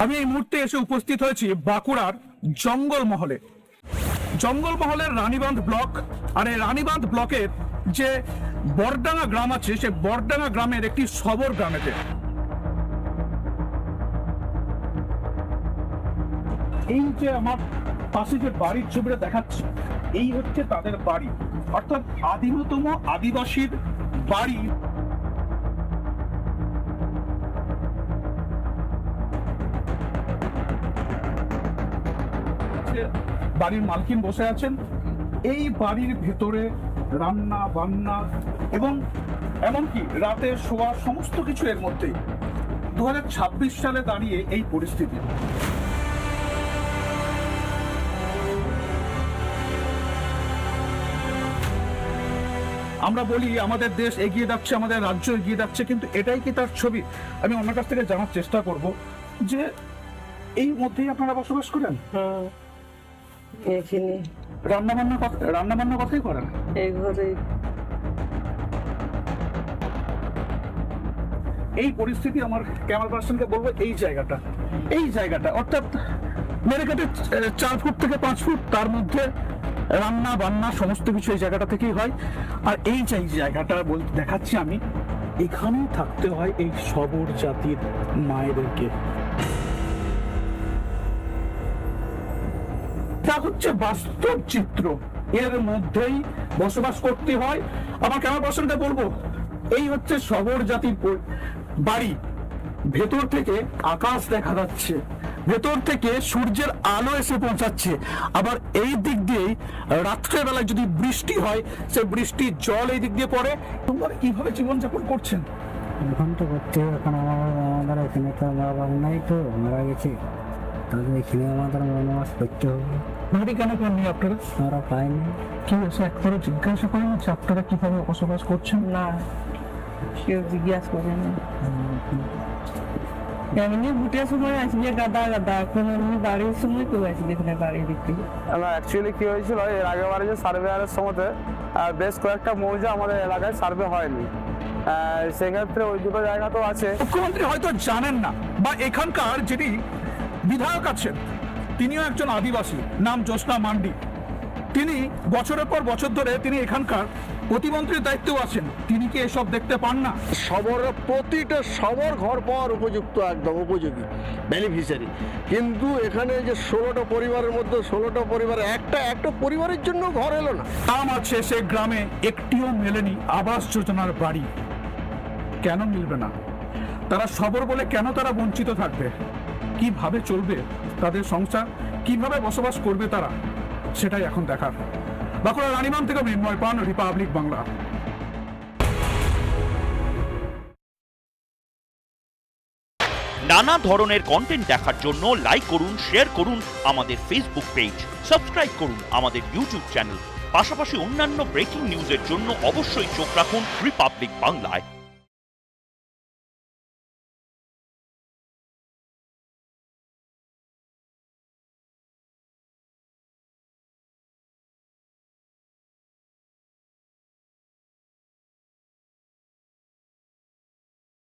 আমি এই মুহূর্তে এসে উপস্থিত হয়েছি বাঁকুড়ার জঙ্গলমহলে। জঙ্গলমহলের রানীবাঁধ ব্লক, আর এই রানীবাঁধ ব্লকের যে বরডাঙ্গা গ্রাম আছে, সে বরডাঙ্গা গ্রামের একটি শবর গ্রামেতে। এই যে আমার পাশে যে বাড়ির ছবিটা দেখাচ্ছে, এই হচ্ছে তাদের বাড়ি, অর্থাৎ আদিমতম আদিবাসীর বাড়ি। বাড়ির মালকিন বসে আছেন। এই বাড়ির ভেতরে রান্না বান্না এবং এমনকি রাতে শোয়া সমস্ত কিছু এর মধ্যেই। 2026 সালে দাঁড়িয়ে এই পরিস্থিতি। আমরা বলি আমাদের দেশ এগিয়ে যাচ্ছে, আমাদের রাজ্য এগিয়ে যাচ্ছে, কিন্তু এটাই কি তার ছবি? আমি অন্য কাছ থেকে জানার চেষ্টা করব যে এই মধ্যেই আপনারা বসবাস করেন। এখানে রান্না বান্না কথাই করেন এই ঘরে। এই পরিস্থিতি আমার ক্যামেরা পার্সনকে বলবো, এই জায়গাটা অর্থাৎ মেরে কাটে 4 ফুট থেকে 5 ফুট, তার মধ্যে রান্না বান্না সমস্ত কিছু এই জায়গাটা থেকেই হয়। আর এই জায়গাটা বলতে দেখাচ্ছি আমি, এখানেই থাকতে হয় এই শবর জাতির মায়েদেরকে। তা হচ্ছে বাস্তব চিত্র, এর মধ্যেই বসবাস করতে হয়। আমার ক্যামেরা পার্সনকে বলবো, এই হচ্ছে শবর জাতির বাড়ি। ভেতর থেকে আকাশ দেখা যাচ্ছে, ভেতর থেকে সূর্যের আলো এসে পৌঁছাচ্ছে। আবার এই দিক দিয়েই রাত্রের বেলায় যদি বৃষ্টি হয়, সে বৃষ্টির জল এই দিক দিয়ে পড়ে। তোমরা কিভাবে জীবনযাপন করছেন? এখন তো করতে হবে, এখন আমাদের এখানে তো মা বাবা নাই, তো মারা গেছে, তাহলে এখানে আমাদের বসবাস করতে হবে। বাড়ি কেন পাননি আপনারা? আমরা পাইনি। কি হয়েছে একবারও জিজ্ঞাসা করেন যে আপনারা কিভাবে বসবাস করছেন? না, কেউ জিজ্ঞাসা করে না। এমনি ভোটের সময় আসলে গাদা এখন এমনি বাড়ির সময় কেউ আসলে এখানে বাড়ি দিতে। আমরা অ্যাকচুয়ালি কি হয়েছিল, এর আগেবারে যে সার্ভেয়ারের সময়তে বেশ কয়েকটা মৌজা আমাদের এলাকায় সার্ভে হয়নি, সেক্ষেত্রে ওই দুটো জায়গা তো আছে। মুখ্যমন্ত্রী হয়তো জানেন না, বা এখানকার যিনি বিধায়ক আছেন তিনিও একজন আদিবাসী, নাম জ্যোৎস্না মান্ডি। তিনি বছরের পর বছর ধরে তিনি এখানকার প্রতিমন্ত্রীর দায়িত্বেও আছেন, তিনি কি এসব দেখতে পান না? প্রতিটা সবার ঘর পাওয়ার উপযুক্ত, একদম উপযোগী বেনিফিশিয়ারি, কিন্তু এখানে যে 16টা পরিবারের মধ্যে 16টা পরিবার একটা পরিবারের জন্য ঘর এলো না। নাম আছে সে গ্রামে, একটিও মেলেনি আবাস যোজনার বাড়ি। কেন মিলবে না? তারা সবর বলে কেন তারা বঞ্চিত থাকবে? কিভাবে চলবে তাদের সংসার, কিভাবে বসবাস করবে তারা, সেটাই এখন দেখার। বাঁকুড়া রানীবাঁধ থেকে মৃন্ময় পান, রিপাবলিক বাংলা। নানা ধরনের কন্টেন্ট দেখার জন্য লাইক করুন, শেয়ার করুন আমাদের ফেসবুক পেজ, সাবস্ক্রাইব করুন আমাদের ইউটিউব চ্যানেল। পাশাপাশি অন্যান্য ব্রেকিং নিউজের জন্য অবশ্যই চোখ রাখুন রিপাবলিক বাংলায়।